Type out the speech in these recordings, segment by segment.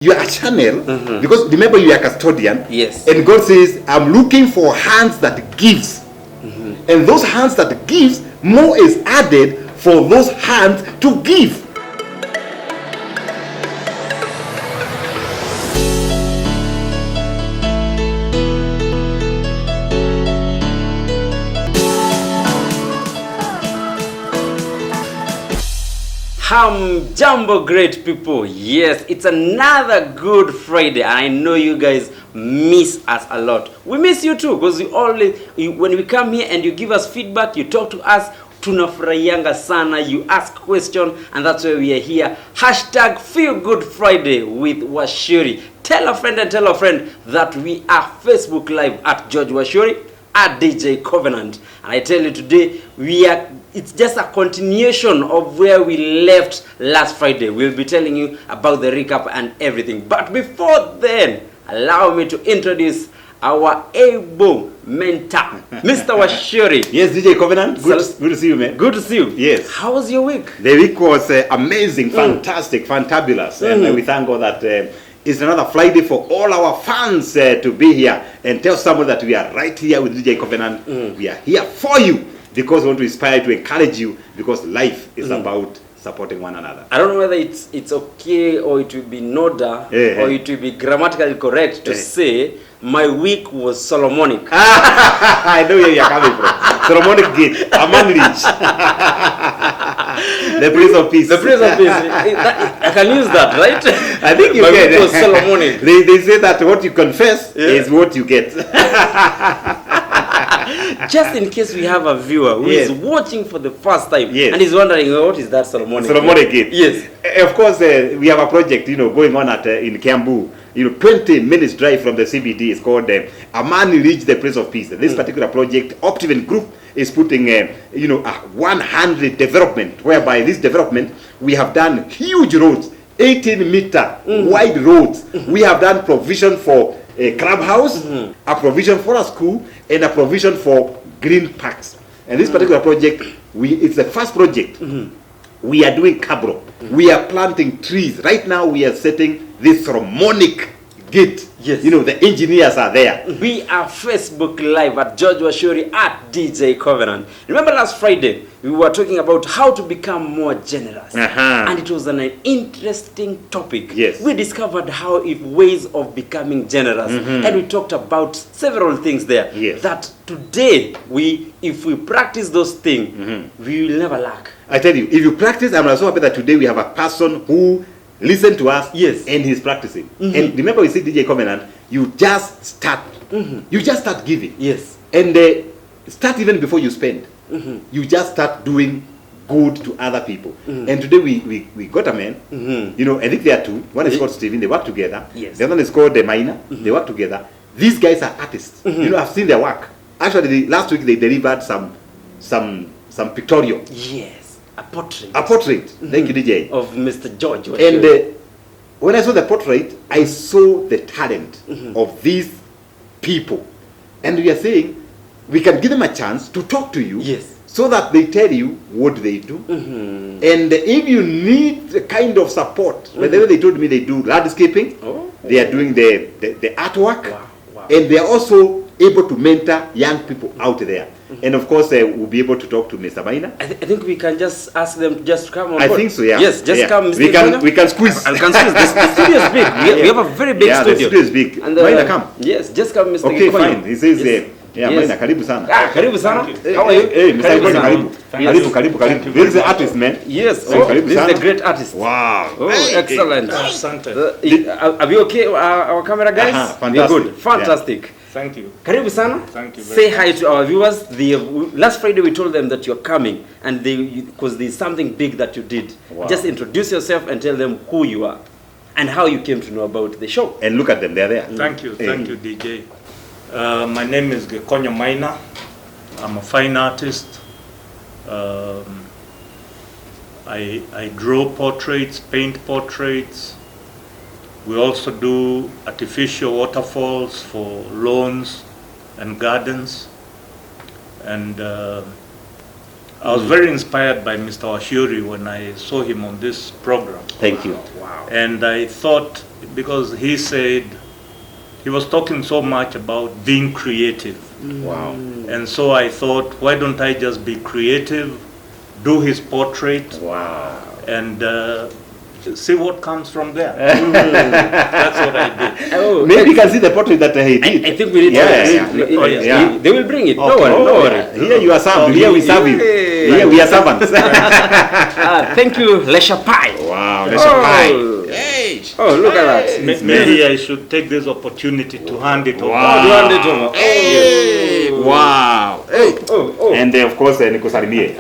You are a channel because remember you are a custodian. Yes. And God says, I'm looking for hands that gives. And those hands that gives, more is added for those hands to give. Jumbo great people. Yes, it's another good Friday and I know you guys miss us a lot. We miss you too because when we come here and you give us feedback, you talk to us, tunafurahianga sana, you ask question, and that's why we are here. Hashtag Feel Good Friday with Wachiuri. Tell a friend and tell a friend that we are Facebook Live at George Wachiuri, at DJ Covenant. And I tell you today, it's just a continuation of where we left last Friday. We'll be telling you about the recap and everything. But before then, allow me to introduce our able mentor, Mr. Wachiuri. Yes, DJ Covenant. Good to see you, man. Good to see you. Yes. How was your week? The week was amazing, fantastic, fantabulous. And we thank God that it's another Friday for all our fans to be here. And tell someone that we are right here with DJ Covenant. We are here for you because we want to inspire, to encourage you, because life is about supporting one another. I don't know whether it's okay or it will be in order or it will be grammatically correct to say my week was Solomonic. I know where you are coming from. Solomonic Gate, Aman Ridge. The Prince of Peace. The Prince of Peace. I can use that, right? I think you my get week was Solomonic. They say that what you confess is what you get. Just in case we have a viewer who is watching for the first time and is wondering, what is that Solomonic? Solomonic Gate. Yes. Of course, we have a project, going on in Kiambu. 20 minutes drive from the CBD. It's called Amani Ridge, the Prince of Peace. This particular project, Optiven Group is putting, a 100 development, whereby this development, we have done huge roads, 18-meter wide roads. We have done provision for a clubhouse, a provision for a school, and a provision for green parks. And this particular project, it's the first project. We are doing cabro. We are planting trees. Right now, we are setting this Solomonic Gate. Yes. The engineers are there. We are Facebook Live at George Wachiuri at DJ Covenant. Remember last Friday, we were talking about how to become more generous. And it was an interesting topic. Yes. We discovered ways of becoming generous. And we talked about several things there. Yes. That today, if we practice those things, we will never lack. I tell you, if you practice, I'm so happy that today we have a person who listen to us, and he's practicing. And remember, we say DJ Covenant, you just start. You just start giving. Yes. And start even before you spend. You just start doing good to other people. And today we got a man. I think there are two. One is called Stephen. They work together. Yes. The other one is called Maina. They work together. These guys are artists. I've seen their work. Actually, last week they delivered some pictorial. Yes. A portrait. Thank you, DJ. Of Mr. George. And when I saw the portrait, I saw the talent of these people. And we are saying, we can give them a chance to talk to you. Yes. So that they tell you what they do. And if you need the kind of support, whenever they told me they do landscaping, they are doing the artwork, Wow. And they are also able to mentor young people out there. And of course, we'll be able to talk to Mr. Maina. I think we can just ask them just to come on board. I think so, yeah. Yes, just come, Mr. Maina. We can squeeze. I can squeeze. The studio is big. We have a very big studio. The studio is big. And, Maina, come. Yes, just come, Mr. Okay, fine. He says, Maina, karibu sana. Karibu sana. How are you? Hey, Mr. Karibu. Karibu. This is the artist, man. Yes. This is the great artist. Wow. Oh, excellent. Are we okay, our camera guys? Fantastic. Good. Fantastic. Yeah. Thank you. Karibu sana. Thank you. Say hi to our viewers. Last Friday we told them that you're coming, and because there's something big that you did. Wow. Just introduce yourself and tell them who you are and how you came to know about the show. And look at them, they're there. Thank you, DJ. My name is Gekonyo Maina. I'm a fine artist. I draw portraits, paint portraits. We also do artificial waterfalls for lawns and gardens. And I was very inspired by Mr. Wachiuri when I saw him on this program. Thank you. Wow. And I thought, because he said, he was talking so much about being creative. Wow. And so I thought, why don't I just be creative, do his portrait, Wow. and see what comes from there. That's what I did. Oh, Maybe you can see the portrait that he did. I think we need to. Oh, yeah. They will bring it. Okay. No worry, no Oh, worry. yeah. Here you are served. Here we serve you. Yeah. Here we are servants. Thank you, Lesha Pai. Wow. That's a pie. Hey. Oh, look at that. Maybe I should take this opportunity to hand it over. Wow. Oh, do you want it over? Hey. Wow. Hey. Oh. And of course, Nikosalimie.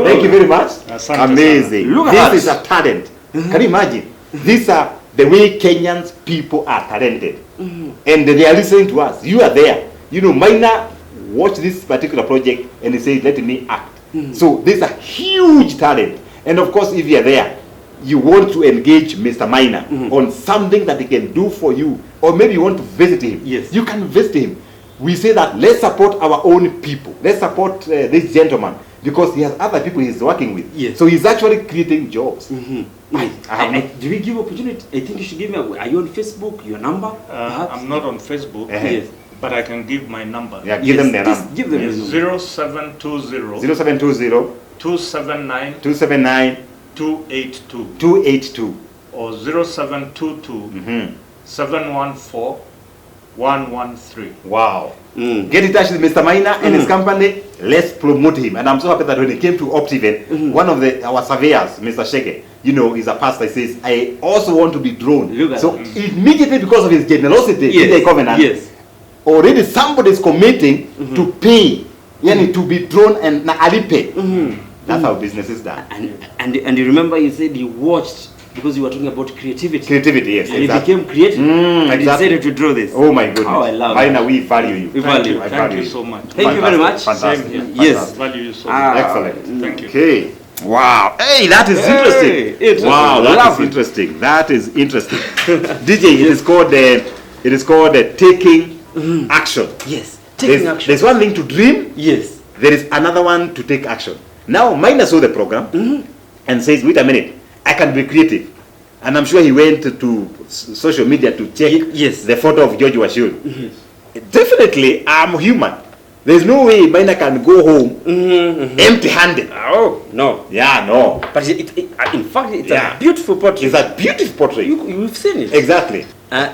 Thank you very much. Asante Amazing. Look at This that. is a talent. Can you imagine? These are the way Kenyans people are talented. And they are listening to us. You are there. You know, Maina watched this particular project and he said, let me act. So there's a huge talent. And of course, if you are there, you want to engage Mr. Maina on something that he can do for you. Or maybe you want to visit him. Yes. You can visit him. We say that let's support our own people. Let's support this gentleman because he has other people he's working with. Yes. So he's actually creating jobs. Do we give opportunity? I think you should give me. Are you on Facebook? Your number? Perhaps? I'm not on Facebook, Yes. but I can give my number. Yeah, give them their Just number. give them It's your number. 0720 0720 279 279 282 282. or 0722 714 113. Wow. Get in touch with Mr. Maina and his company. Let's promote him. And I'm so happy that when he came to Optiven, one of our surveyors, Mr. Sheke, you know, is a pastor. He says, I also want to be drawn. Look at So that. immediately because of his generosity in the covenant, Yes. already somebody is committing to pay, yani to be drawn and na alipe. That's how business is done. And you remember you said you watched because you were talking about creativity. Creativity, yes, And exactly. you became creative. And exactly. decided to draw this. Oh my goodness. Oh, I love Maina, it. we value you. We value. I Thank value you so much. Thank you very much. Fantastic. Same here. Yes. Fantastic. Value you so Ah. much. Excellent. Thank you. Okay. Wow. Hey, that is Hey, interesting. interesting. Wow, that Love is it. interesting. That is interesting. DJ, it is called taking action. Yes. Taking action. There's one thing to dream. Yes. There is another one to take action. Now, Maina saw the program and says, wait a minute, I can be creative. And I'm sure he went to social media to check Yes. the photo of George Wachiuri. Definitely, I'm human. There's no way Maina can go home empty-handed. Oh, no. Yeah, no. But in fact, it's Yeah. a beautiful portrait. It's a beautiful portrait. You've seen it. Exactly.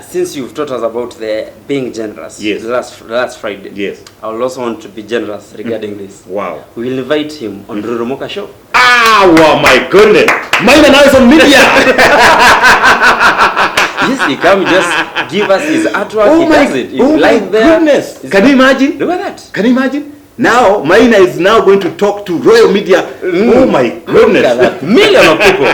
Since you've taught us about the being generous, Yes. last Friday, Yes. I will also want to be generous regarding this. Wow. We will invite him on Rurumoka show. Ah, wow, my goodness. Maina now is on media. Yes, he come just give us his artwork. Oh He my, does it. He's oh my live there. goodness. It's Can you imagine? Look at that. Can you imagine? Now, Maina is now going to talk to Royal Media. Oh my Look at goodness. that. Million of people.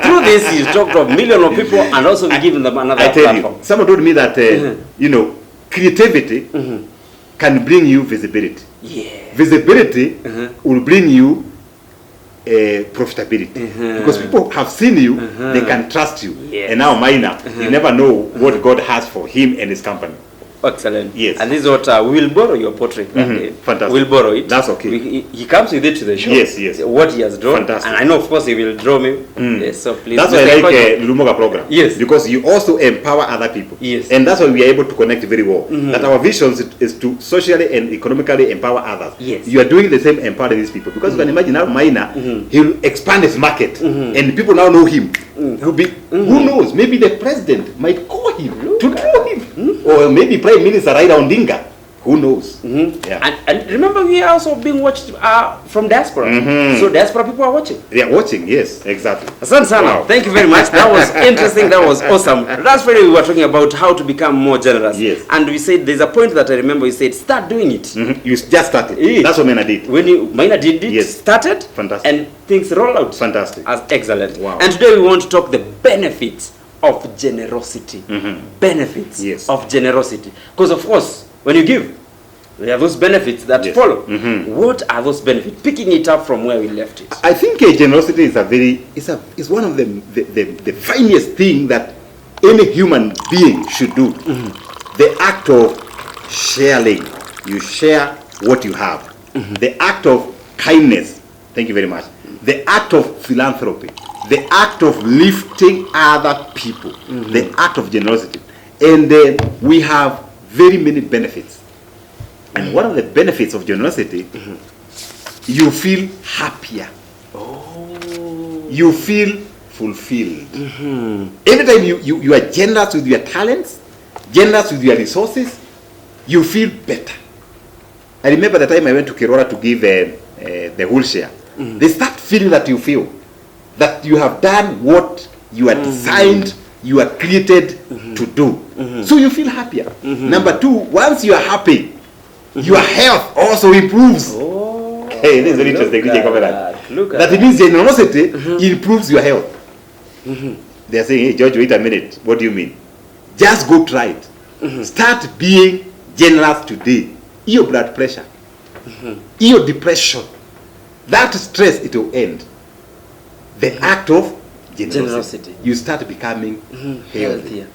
Through this, he's talked to a million of people and also be given them another I tell platform. you, someone told me that, you know, creativity can bring you visibility. Yeah. Visibility will bring you profitability. Because people have seen you, they can trust you. Yes. And now Maina, you never know what God has for him and his company. Excellent. Yes. And this is what we will borrow your portrait that day. Fantastic. We'll borrow it. That's okay. He comes with it to the show. Yes, yes. What he has drawn. Fantastic. And I know, of course, he will draw me. Yes, so please. That's why Mr. I like Kojo. Lulumoga program. Yes. Because you also empower other people. Yes. And that's why we are able to connect very well. That our vision is to socially and economically empower others. Yes. You are doing the same empowering these people. Because you can imagine now Maina, he'll expand his market. And people now know him. He'll be, who knows, maybe the president might call him to draw him. Or maybe Prime Minister Raila Odinga. Who knows? Yeah. And remember, we are also being watched from diaspora. So diaspora people are watching. They are watching, yes, exactly. Asante sana. Wow. Thank you very much. That was interesting. That was awesome. Last Friday we were talking about how to become more generous. Yes. And we said there's a point that I remember you said start doing it. You just started. Yeah. That's what Maina did. When Maina did it, Yes. started, Fantastic. and things roll out. Fantastic. As excellent. Wow. And today we want to talk the benefits of generosity. Benefits Yes. of generosity. Because of course, when you give, there are those benefits that Yes. follow. What are those benefits? Picking it up from where we left it. I think generosity is is one of the finest thing that any human being should do. The act of sharing. You share what you have. The act of kindness, thank you very much. The act of philanthropy, the act of lifting other people, the act of generosity. And we have very many benefits. And one of the benefits of generosity, you feel happier. You feel fulfilled. Every time you are generous with your talents, generous with your resources, you feel better. I remember the time I went to Kirora to give the wheelchair. They start feeling that you feel that you have done what you are designed, you are created to do. So you feel happier. Number two, once you are happy, your health also improves. Hey, this is very interesting. That it means generosity improves your health. They are saying, hey, George, wait a minute. What do you mean? Just go try it. Start being generous today. Your blood pressure, your depression, that stress, it will end. The act of generosity. You start becoming healthier.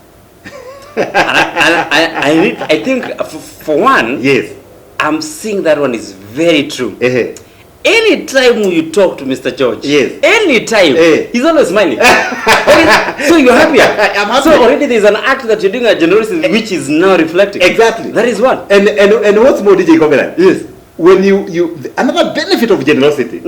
I think for one, yes, I'm seeing that one is very true. Anytime you talk to Mr. George, yes, anytime, he's always smiling. So you're happier. I'm happy. So already there's an act that you're doing a generosity which is now reflecting. Exactly. That is one. And what's more, DJ Covenant? Yes. When you another benefit of generosity,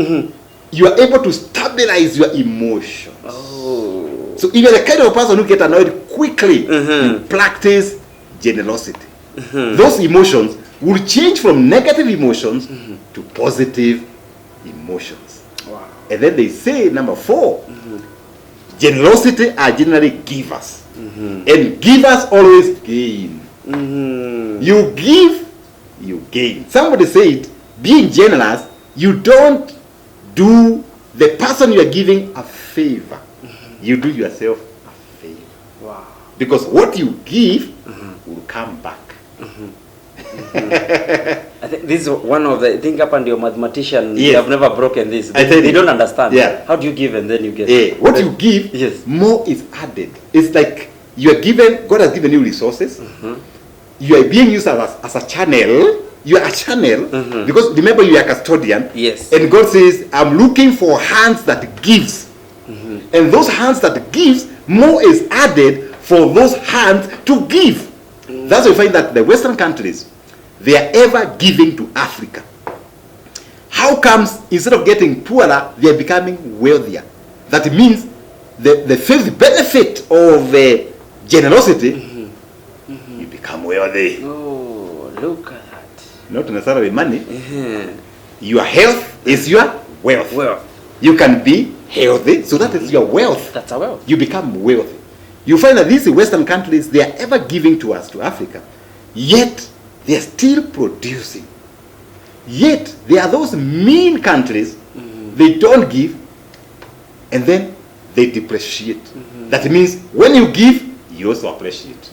you are able to stabilize your emotions. So if you're the kind of person who get annoyed quickly, you practice generosity. Those emotions will change from negative emotions to positive emotions. Wow. And then they say, number 4, generosity are generally givers. And givers always gain. You give, you gain. Somebody said, being generous, you don't do the person you are giving a favor. You do yourself a favor. Wow. Because what you give will come back. I think this is one of the, think up and your mathematician, Yes. they have never broken this. I tell They you. don't understand. Yeah. How do you give and then you get? What you give, Yes. more is added. It's like you are given, God has given you resources. You are being used as a channel. You are a channel because remember you are a custodian. Yes. And God says, I'm looking for hands that gives. And those hands that gives, more is added for those hands to give. That's why you find that the Western countries, they are ever giving to Africa. How comes instead of getting poorer, they are becoming wealthier? That means the fifth benefit of generosity, you become wealthy. Oh, look at that. Not necessarily money. Your health is your wealth. Well, You can be healthy, so that is your wealth. that's a wealth. You become wealthy. You find that these Western countries, they are ever giving to us, to Africa, yet they are still producing. Yet there are those mean countries, they don't give, and then they depreciate. That means when you give, you also appreciate.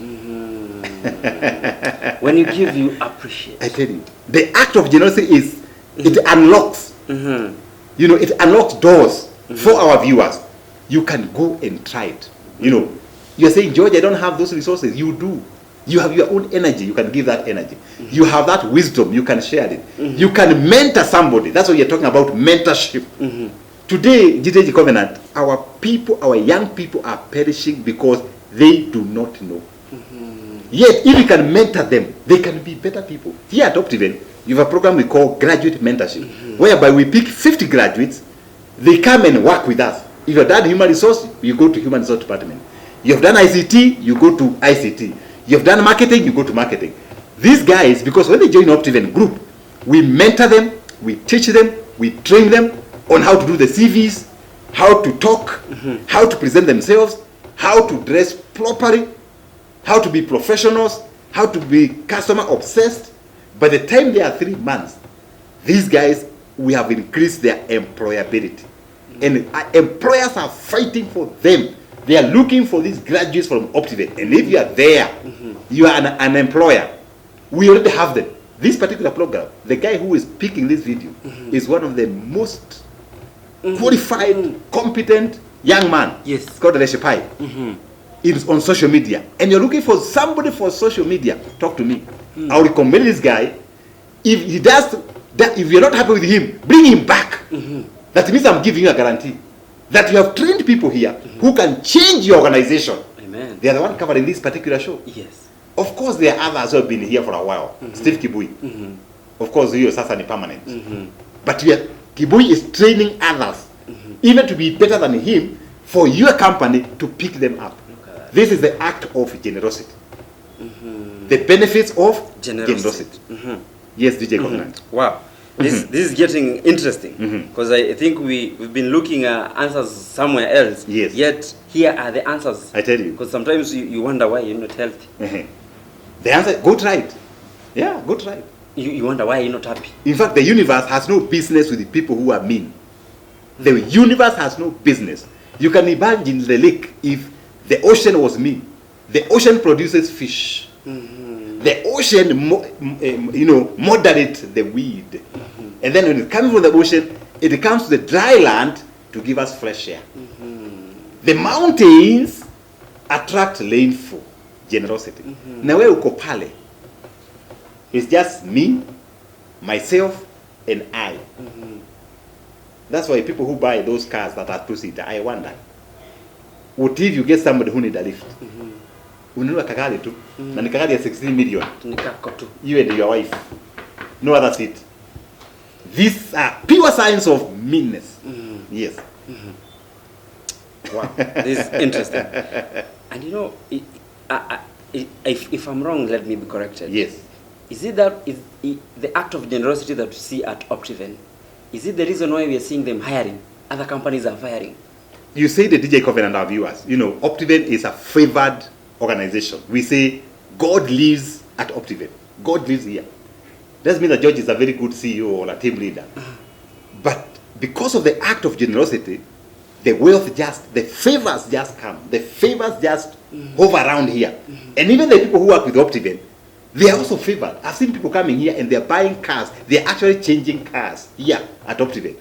When you give, you appreciate. I tell you, the act of generosity is, it unlocks, you know, it unlocks doors for our viewers. You can go and try it. You know, you're saying, George, I don't have those resources. You do. You have your own energy. You can give that energy. You have that wisdom. You can share it. You can mentor somebody. That's what you're talking about, mentorship. Today, GTG Covenant, our people, our young people are perishing because they do not know. Yet, if you can mentor them, they can be better people. Here at Optiven, you have a program we call graduate mentorship, whereby we pick 50 graduates. They come and work with us. If you've done human resource, you go to human resource department. You've done ICT, you go to ICT. You've done marketing, you go to marketing. These guys, because when they join Optiven group, we mentor them, we teach them, we train them on how to do the CVs, how to talk, how to present themselves, how to dress properly, how to be professionals, how to be customer obsessed. By the time they are 3 months, these guys, we have increased their employability. And employers are fighting for them. They are looking for these graduates from Optiven. And if you are there, you are an employer. We already have them. This particular program, the guy who is picking this video is one of the most qualified, competent young man. Yes. It's called Reshipai. It's on social media. And you're looking for somebody for social media, talk to me. I'll recommend this guy. If he does that, if you're not happy with him, bring him back. That means I'm giving you a guarantee that you have trained people here who can change your organization. Amen. They are the one covering this particular show. Yes. Of course, there are others who have been here for a while. Steve Kibui. Of course, you sasa ni permanent. But Kibui is training others, even to be better than him, for your company to pick them up. This is the act of generosity. The benefits of generosity. Yes, DJ Covenant. Wow. This is getting interesting, because I think we've been looking at answers somewhere else. Yes. Yet here are the answers. I tell you. Because sometimes you wonder why you're not healthy. The answer, go try it. Yeah, go try it. You wonder why you're not happy. In fact, the universe has no business with the people who are mean. The universe has no business. You can imagine the lake if the ocean was mean. The ocean produces fish. The ocean, moderates the weed. And then when it comes from the ocean, it comes to the dry land to give us fresh air. The mountains attract rainfall, generosity. Now where uko pale, it's just me, myself, and I. That's why people who buy those cars that are two-seater, I wonder, what if you get somebody who need a lift? Ununua kagari tu, na ni kagari ya 16 million. You and your wife. No other seat. These are pure signs of meanness. Yes. Wow, this is interesting. And you know, if I'm wrong, let me be corrected. Yes. Is it that the act of generosity that we see at Optiven, is it the reason why we are seeing them hiring? Other companies are firing. You say the DJ Covenant, our viewers, Optiven is a favored organization. We say God lives at Optiven. God lives here. Doesn't mean that George is a very good CEO or a team leader. But because of the act of generosity, the wealth the favors just come. The favors just hover around here. And even the people who work with Optiven, they are also favored. I've seen people coming here and they're buying cars. They're actually changing cars here at Optiven.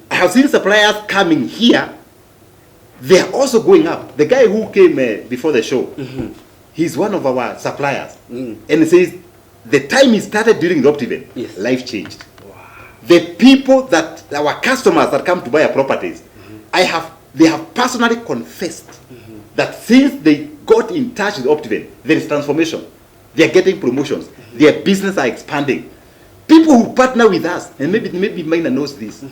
I have seen suppliers coming here. They are also going up. The guy who came before the show, he's one of our suppliers. And he says, the time he started during the Optiven, life changed. Wow. The people our customers that come to buy our properties, they have personally confessed that since they got in touch with Optiven, there is transformation. They are getting promotions. Their business are expanding. People who partner with us, and maybe Mina knows this,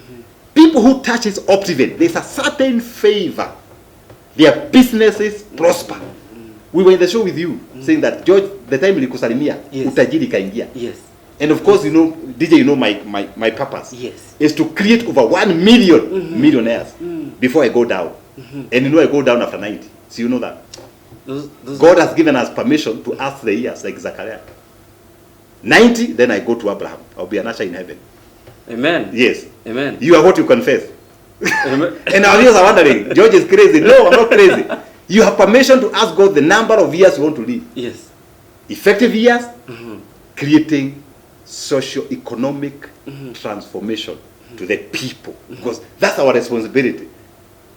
people who touches Optiven, there's a certain favor. Their businesses prosper. We were in the show with you, saying that George, the time ilikusalimia, utajiri kaingia. Yes. And of course, DJ, my purpose is to create over 1 million millionaires before I go down. And I go down after 90. So you know that. God has given us permission to ask the years, like Zachariah. 90, then I go to Abraham. I'll be an usher in heaven. Amen. Yes. Amen. You are what you confess. And our viewers are wondering, George is crazy. No, I'm not crazy. You have permission to ask God the number of years you want to live. Yes. Effective years, creating socio-economic transformation to the people. Because that's our responsibility.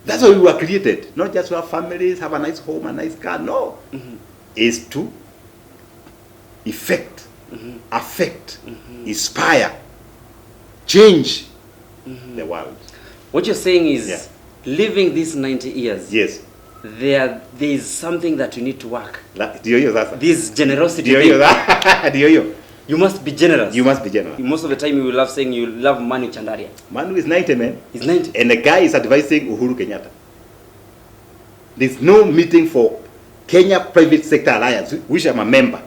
That's why we were created. Not just to have families, have a nice home, a nice car. No. Is to affect, inspire, change the world. What you're saying is, living these 90 years, there is something that you need to work. Do you hear that? This generosity. Do you hear that? Do you hear? You must be generous. You must be generous. Most of the time you will love saying you love Manu Chandaria. Manu is 90, man. He's 90. And the guy is advising Uhuru Kenyatta. There's no meeting for Kenya Private Sector Alliance, which I'm a member,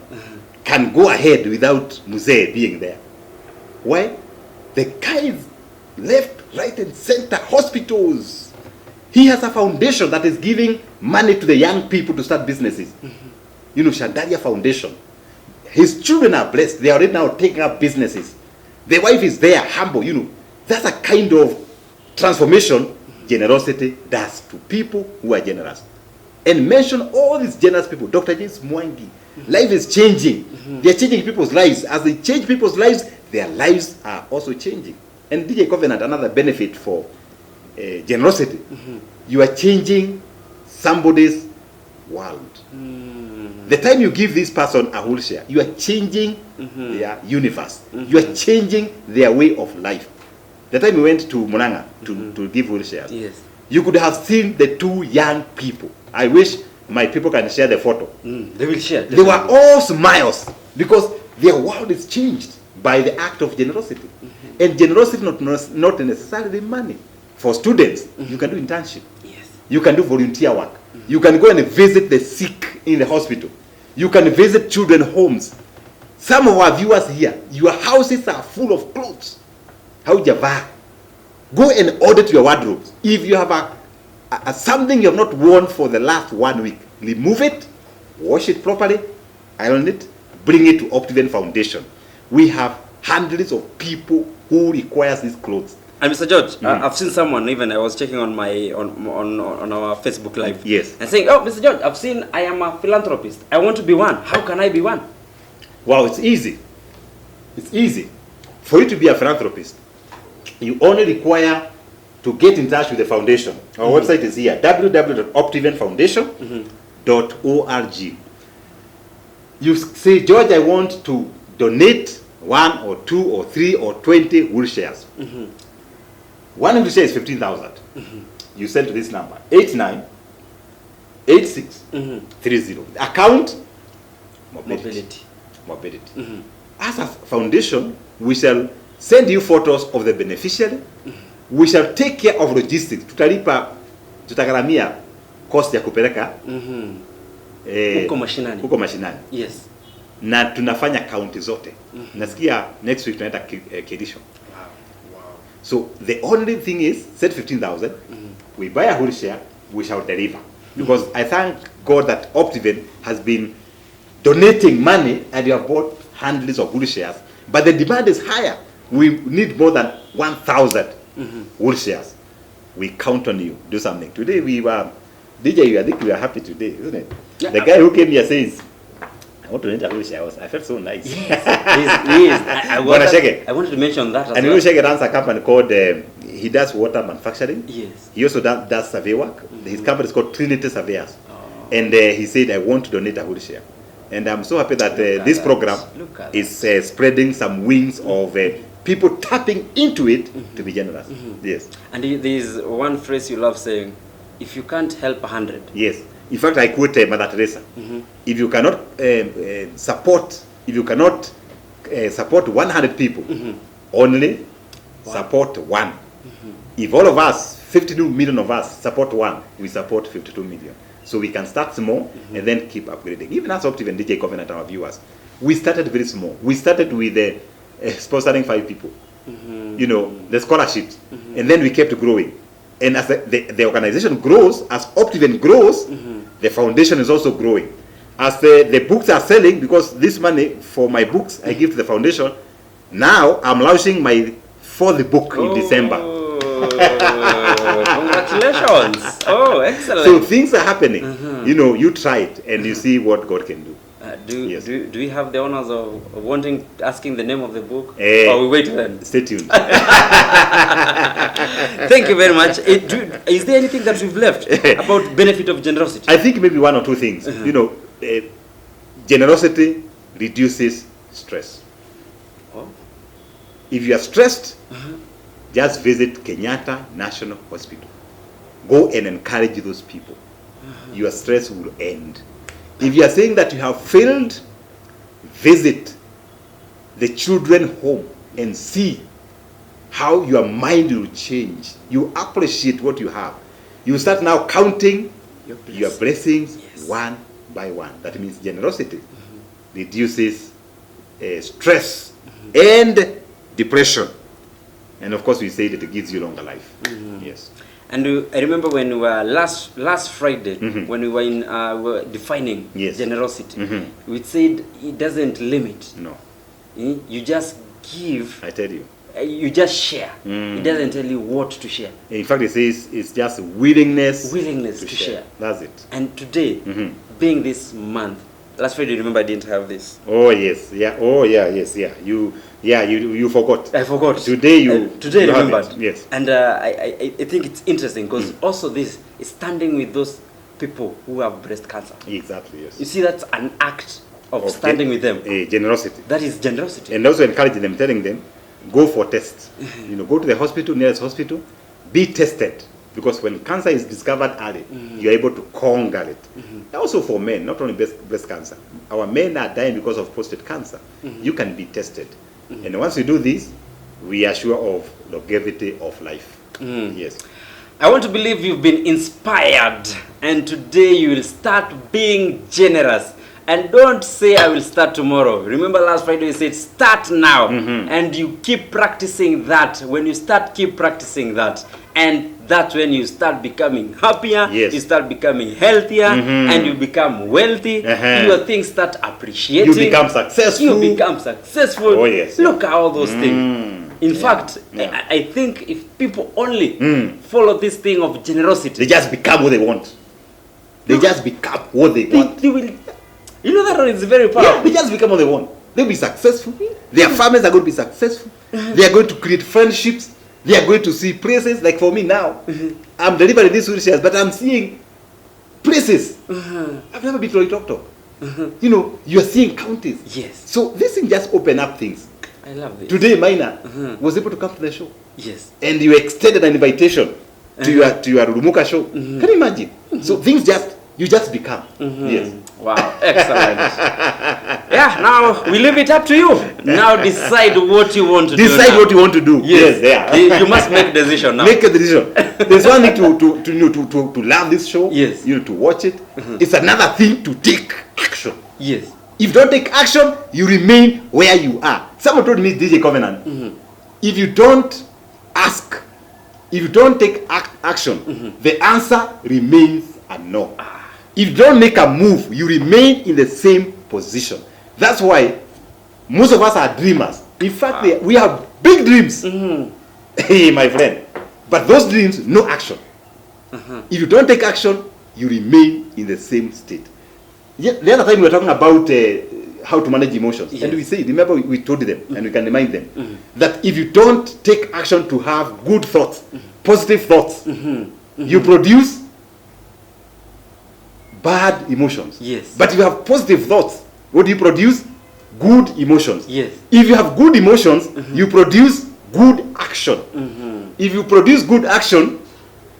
can go ahead without Muzee being there. Why? The guy is left, right, and center hospitals. He has a foundation that is giving money to the young people to start businesses. Shandaria Foundation. His children are blessed. They are already now taking up businesses. The wife is there, humble. That's a kind of transformation generosity does to people who are generous. And mention all these generous people. Dr. James Mwangi. Life is changing. They are changing people's lives. As they change people's lives, their lives are also changing. And DJ Covenant, another benefit for generosity. You are changing somebody's world. The time you give this person a wheelchair, you are changing their universe. You are changing their way of life. The time we went to Munanga to give wheelchairs, Yes. you could have seen the two young people. I wish my people can share the photo. They will share. They were all smiles because their world is changed by the act of generosity. And generosity not necessarily money. For students, you can do internship. Yes. You can do volunteer work. You can go and visit the sick in the hospital. You can visit children homes. Some of our viewers here, your houses are full of clothes. How do you buy? Go and audit your wardrobes. If you have a something you have not worn for the last 1 week, remove it, wash it properly, iron it, bring it to Optiven Foundation. We have hundreds of people who requires these clothes. And Mr. George, I've seen someone, even I was checking on my on our Facebook Live. Yes. And saying, oh, Mr. George, I've seen I am a philanthropist. I want to be one. How can I be one? Wow, it's easy. It's easy. For you to be a philanthropist, you only require to get in touch with the foundation. Our website is here, www.optivenfoundation.org. You say, George, I want to donate 1 or 2 or 3 or 20 wheelchairs. One wheelchair is 15,000. You send to this number, 898630. Account mobility. As a foundation, we shall send you photos of the beneficiary. We shall take care of logistics. Tutagharamia cost ya kupeleka huko mashinani. Yes. Na tunafanya county zote. Nasikia next week tunaenda Kedisho. Wow. So the only thing is, set 15,000. We buy a wheelchair, we shall deliver. Because I thank God that Optiven has been donating money and you have bought hundreds of wheelchairs. But the demand is higher. We need more than 1,000 wheelchairs. We count on you. Do something. Today we were, DJ, I think we are happy today, isn't it? Yeah. The guy who came here says, I want to donate a wheelchair. I felt so nice. Yes. I wanted to mention that as and well. Shege runs a company called, he does water manufacturing. Yes. He also does survey work. His company is called Trinity Surveyors. And he said, I want to donate a wheelchair. And I'm so happy that this program is spreading some wings of people tapping into it to be generous. Yes. And there is one phrase you love saying, if you can't help 100. Yes. In fact, I quote Mother Teresa. If you cannot support 100 people, only support one. If all of us, 52 million of us, support one, we support 52 million. So we can start small and then keep upgrading. Even as Optiven DJ Covenant, our viewers, we started very small. We started with sponsoring 5 people, you know, the scholarships, and then we kept growing. And as the organization grows, as Optiven grows, the foundation is also growing. As the books are selling, because this money for my books I give to the foundation, now I'm launching my 4th book in December. Congratulations. Oh, excellent. So things are happening. You know, you try it and you see what God can do. Do we have the honors of asking the name of the book? Or we wait then? Stay tuned. Thank you very much. Is there anything that we've left about benefit of generosity? I think maybe 1 or 2 things. You know, generosity reduces stress. Oh. If you are stressed, just visit Kenyatta National Hospital. Go and encourage those people. Your stress will end. If you are saying that you have failed, visit the children home and see how your mind will change. You appreciate what you have. You start now counting your blessings one by one. That means generosity reduces stress and depression. And of course, we say that it gives you longer life. Yes. And I remember when we were last Friday, when we were defining generosity, we said it doesn't limit. No. You just give. I tell you. You just share. It doesn't tell you what to share. In fact, it says it's just willingness to share. That's it. And today, being this month, last Friday, remember I didn't have this. Oh yes, yeah. Oh yeah, yes, yeah. You forgot. I forgot. Today I remembered. Yes. And I think it's interesting because also this is standing with those people who have breast cancer. Exactly, yes. You see, that's an act of standing with them. Generosity. That is generosity. And also encouraging them, telling them, go for tests. Go to the hospital, nearest hospital, be tested. Because when cancer is discovered early, you're able to conquer it. Also for men, not only breast cancer. Our men are dying because of prostate cancer. You can be tested. And once you do this, we are sure of longevity of life. Yes. I want to believe you've been inspired, and today you will start being generous. And don't say I will start tomorrow. Remember last Friday you said start now. And you keep practicing that. When you start, keep practicing that. And that's when you start becoming happier, yes. You start becoming healthier, and you become wealthy. Your things start appreciating. You become successful. You become successful. Oh, yes. Look at all those things. In fact, I think if people only follow this thing of generosity, they just become what they want. They just become what they want. They will, you know that is very powerful. Yeah, they just become what they want. They'll be successful. Their families are going to be successful. They are going to create friendships. They are going to see places. Like for me now, I'm delivering these wheelchairs, but I'm seeing places. I've never been to Loitoktok. You are seeing counties. Yes. So this thing just open up things. I love this. Today, Minor was able to come to the show. Yes. And you extended an invitation to your Rumuka show. Can you imagine? So things you just become. Yes. Wow, excellent. Yeah, now we leave it up to you. Now decide what you want to do. Decide what you want to do. Yes, yeah. You must make a decision now. Make a decision. There's one thing to love this show. Yes. To watch it. It's another thing to take action. Yes. If you don't take action, you remain where you are. Someone told me, DJ Covenant, if you don't ask, if you don't take action, the answer remains a no. If you don't make a move, you remain in the same position. That's why most of us are dreamers. In fact, we have big dreams. Hey, my friend. But those dreams, no action. If you don't take action, you remain in the same state. Yeah, the other time we were talking about how to manage emotions. Yes. And we said, remember we told them, and we can remind them, that if you don't take action to have good thoughts, positive thoughts, you produce bad emotions. Yes. But if you have positive thoughts, what do you produce? Good emotions. Yes. If you have good emotions, you produce good action. If you produce good action,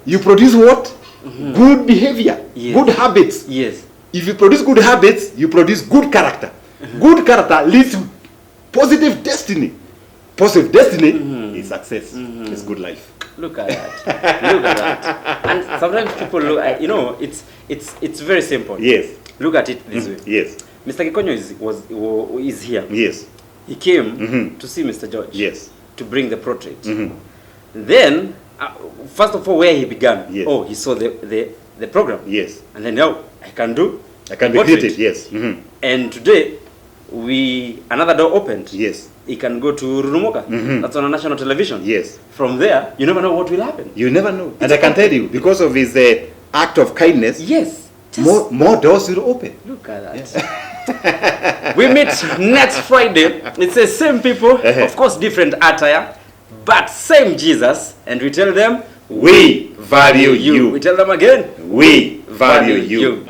you produce what? Good behavior. Yes. Good habits. Yes. If you produce good habits, you produce good character. Good character leads to positive destiny. Positive destiny is success. It's good life. Look at that. Look at that. And sometimes people look at, it's very simple. Yes. Look at it this way. Yes. Mr. Kikonyo is here. Yes. He came to see Mr. George. Yes. To bring the portrait. Then, first of all, where he began. Yes. Oh, he saw the program. Yes. And then now I can be portrait. Creative. Yes. And today, another door opened. Yes. He can go to Rurumoka. That's on a national television. Yes. From there, you never know what will happen. You never know. And I can tell you, because of his act of kindness, yes, more doors will open. Look at that. Yes. We meet next Friday. It's the same people, of course, different attire, but same Jesus. And we tell them, we value you. We tell them again, we value you.